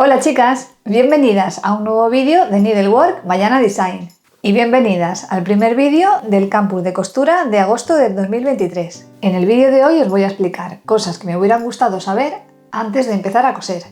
Hola chicas, bienvenidas a un nuevo vídeo de Needlework Mayana Design y bienvenidas al primer vídeo del campus de costura de agosto del 2023. En el vídeo de hoy os voy a explicar cosas que me hubieran gustado saber antes de empezar a coser.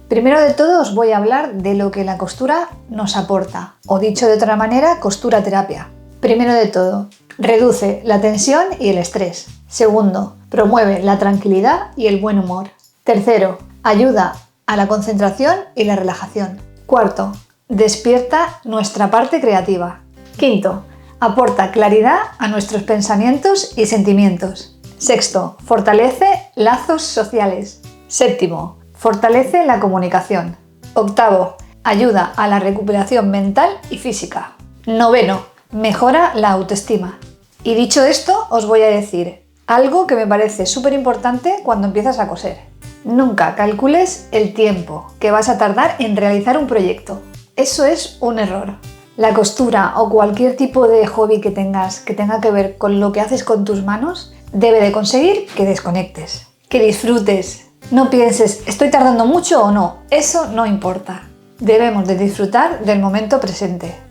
Primero de todo os voy a hablar de lo que la costura nos aporta, o dicho de otra manera, costura terapia. Primero de todo, reduce la tensión y el estrés. Segundo, promueve la tranquilidad y el buen humor. Tercero, ayuda a la concentración y la relajación. Cuarto, despierta nuestra parte creativa. Quinto, aporta claridad a nuestros pensamientos y sentimientos. Sexto, fortalece lazos sociales. Séptimo, fortalece la comunicación. Octavo, ayuda a la recuperación mental y física. Noveno, mejora la autoestima. Y dicho esto, os voy a decir algo que me parece súper importante cuando empiezas a coser. Nunca calcules el tiempo que vas a tardar en realizar un proyecto. Eso es un error. La costura o cualquier tipo de hobby que tengas que tenga que ver con lo que haces con tus manos debe de conseguir que desconectes, que disfrutes. No pienses, ¿estoy tardando mucho o no? Eso no importa. Debemos de disfrutar del momento presente.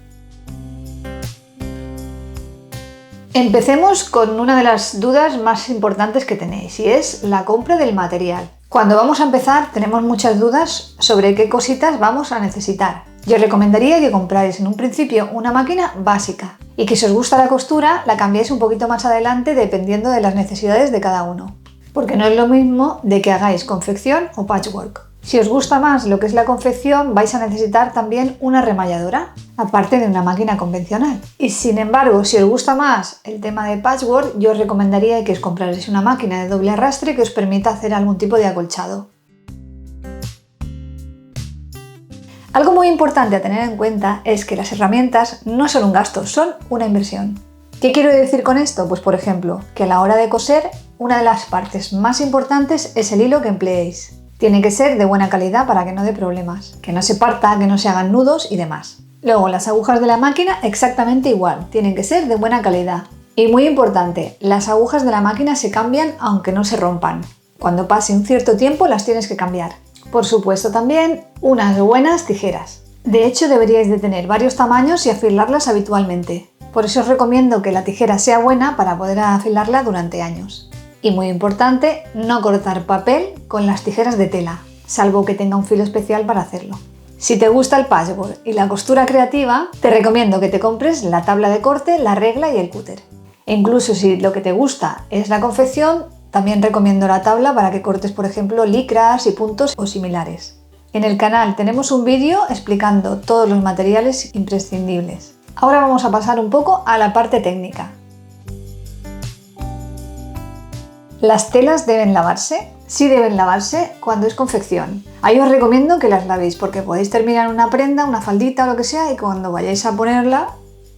Empecemos con una de las dudas más importantes que tenéis y es la compra del material. Cuando vamos a empezar tenemos muchas dudas sobre qué cositas vamos a necesitar. Yo os recomendaría que compráis en un principio una máquina básica y que si os gusta la costura la cambiéis un poquito más adelante dependiendo de las necesidades de cada uno. Porque no es lo mismo de que hagáis confección o patchwork. Si os gusta más lo que es la confección, vais a necesitar también una remalladora, aparte de una máquina convencional. Y sin embargo, si os gusta más el tema de patchwork, yo os recomendaría que os comprarais una máquina de doble arrastre que os permita hacer algún tipo de acolchado. Algo muy importante a tener en cuenta es que las herramientas no son un gasto, son una inversión. ¿Qué quiero decir con esto? Pues por ejemplo, que a la hora de coser, una de las partes más importantes es el hilo que empleéis. Tiene que ser de buena calidad para que no dé problemas, que no se parta, que no se hagan nudos y demás. Luego, las agujas de la máquina exactamente igual, tienen que ser de buena calidad. Y muy importante, las agujas de la máquina se cambian aunque no se rompan. Cuando pase un cierto tiempo las tienes que cambiar. Por supuesto también unas buenas tijeras. De hecho, deberíais de tener varios tamaños y afilarlas habitualmente. Por eso os recomiendo que la tijera sea buena para poder afilarla durante años. Y muy importante, no cortar papel con las tijeras de tela, salvo que tenga un filo especial para hacerlo. Si te gusta el patchwork y la costura creativa, te recomiendo que te compres la tabla de corte, la regla y el cúter. E incluso si lo que te gusta es la confección, también recomiendo la tabla para que cortes, por ejemplo, licras y puntos o similares. En el canal tenemos un vídeo explicando todos los materiales imprescindibles. Ahora vamos a pasar un poco a la parte técnica. ¿Las telas deben lavarse? Sí deben lavarse cuando es confección. Ahí os recomiendo que las lavéis porque podéis terminar una prenda, una faldita o lo que sea y cuando vayáis a ponerla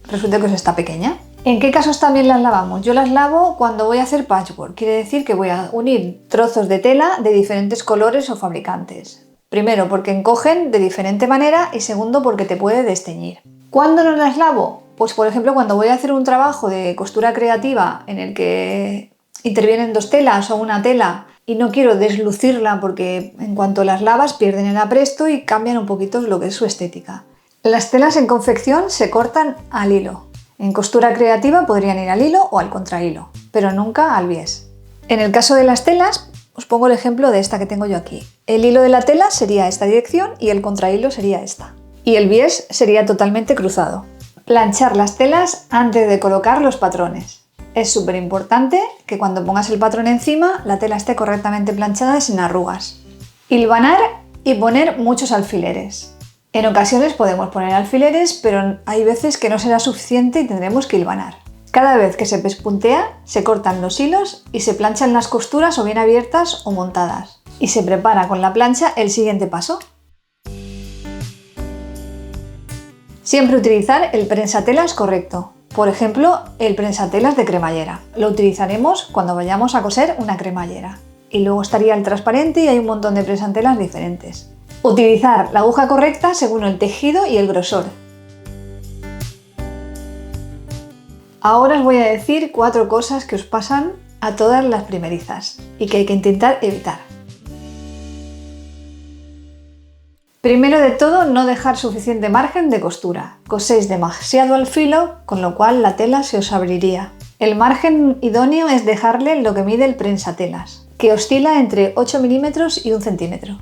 resulta que os está pequeña. ¿En qué casos también las lavamos? Yo las lavo cuando voy a hacer patchwork. Quiere decir que voy a unir trozos de tela de diferentes colores o fabricantes. Primero porque encogen de diferente manera y segundo porque te puede desteñir. ¿Cuándo no las lavo? Pues por ejemplo cuando voy a hacer un trabajo de costura creativa en el que intervienen dos telas o una tela y no quiero deslucirla porque en cuanto las lavas pierden el apresto y cambian un poquito lo que es su estética. Las telas en confección se cortan al hilo. En costura creativa podrían ir al hilo o al contrahilo, pero nunca al bies. En el caso de las telas, os pongo el ejemplo de esta que tengo yo aquí. El hilo de la tela sería esta dirección y el contrahilo sería esta. Y el bies sería totalmente cruzado. Planchar las telas antes de colocar los patrones. Es súper importante que cuando pongas el patrón encima la tela esté correctamente planchada y sin arrugas. Hilvanar y poner muchos alfileres. En ocasiones podemos poner alfileres, pero hay veces que no será suficiente y tendremos que hilvanar. Cada vez que se pespuntea, se cortan los hilos y se planchan las costuras o bien abiertas o montadas. Y se prepara con la plancha el siguiente paso. Siempre utilizar el prensatelas correcto. Por ejemplo, el prensatelas de cremallera. Lo utilizaremos cuando vayamos a coser una cremallera. Y luego estaría el transparente y hay un montón de prensantelas diferentes. Utilizar la aguja correcta según el tejido y el grosor. Ahora os voy a decir 4 cosas que os pasan a todas las primerizas y que hay que intentar evitar. Primero de todo, no dejar suficiente margen de costura. Coséis demasiado al filo, con lo cual la tela se os abriría. El margen idóneo es dejarle lo que mide el prensatelas, que oscila entre 8 milímetros y 1 centímetro.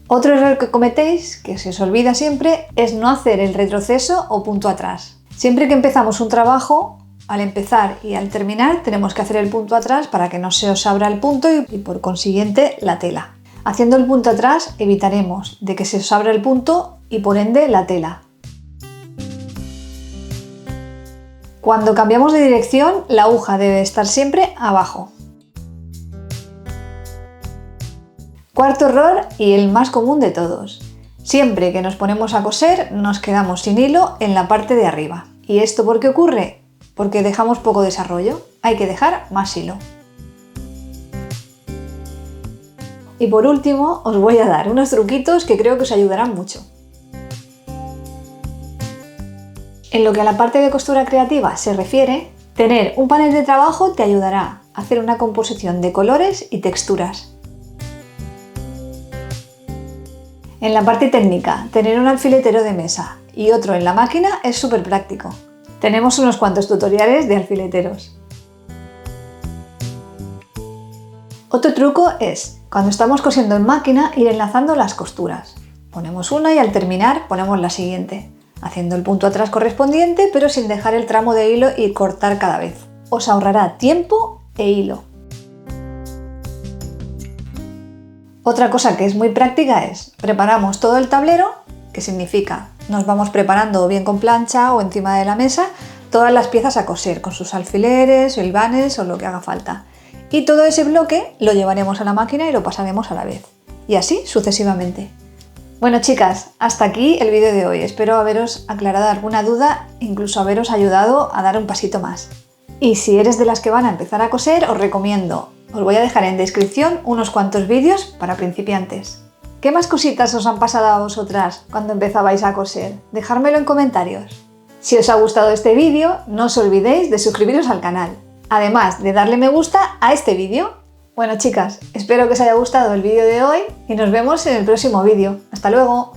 Otro error que cometéis, que se os olvida siempre, es no hacer el retroceso o punto atrás. Siempre que empezamos un trabajo, al empezar y al terminar tenemos que hacer el punto atrás para que no se os abra el punto y por consiguiente la tela. Haciendo el punto atrás evitaremos de que se os abra el punto y por ende la tela. Cuando cambiamos de dirección, la aguja debe estar siempre abajo. Cuarto error y el más común de todos. Siempre que nos ponemos a coser nos quedamos sin hilo en la parte de arriba. ¿Y esto por qué ocurre? Porque dejamos poco desarrollo. Hay que dejar más hilo. Y por último os voy a dar unos truquitos que creo que os ayudarán mucho. En lo que a la parte de costura creativa se refiere, tener un panel de trabajo te ayudará a hacer una composición de colores y texturas. En la parte técnica, tener un alfiletero de mesa y otro en la máquina es súper práctico. Tenemos unos cuantos tutoriales de alfileteros. Otro truco es, cuando estamos cosiendo en máquina, ir enlazando las costuras. Ponemos una y al terminar ponemos la siguiente, haciendo el punto atrás correspondiente pero sin dejar el tramo de hilo y cortar cada vez. Os ahorrará tiempo e hilo. Otra cosa que es muy práctica es, preparamos todo el tablero, que significa nos vamos preparando bien con plancha o encima de la mesa todas las piezas a coser con sus alfileres, hilvanes o lo que haga falta. Y todo ese bloque lo llevaremos a la máquina y lo pasaremos a la vez. Y así sucesivamente. Bueno chicas, hasta aquí el vídeo de hoy. Espero haberos aclarado alguna duda, incluso haberos ayudado a dar un pasito más. Y si eres de las que van a empezar a coser, os recomiendo, os voy a dejar en descripción unos cuantos vídeos para principiantes. ¿Qué más cositas os han pasado a vosotras cuando empezabais a coser? Dejármelo en comentarios. Si os ha gustado este vídeo, no os olvidéis de suscribiros al canal, además de darle me gusta a este vídeo. Bueno chicas, espero que os haya gustado el vídeo de hoy y nos vemos en el próximo vídeo. ¡Hasta luego!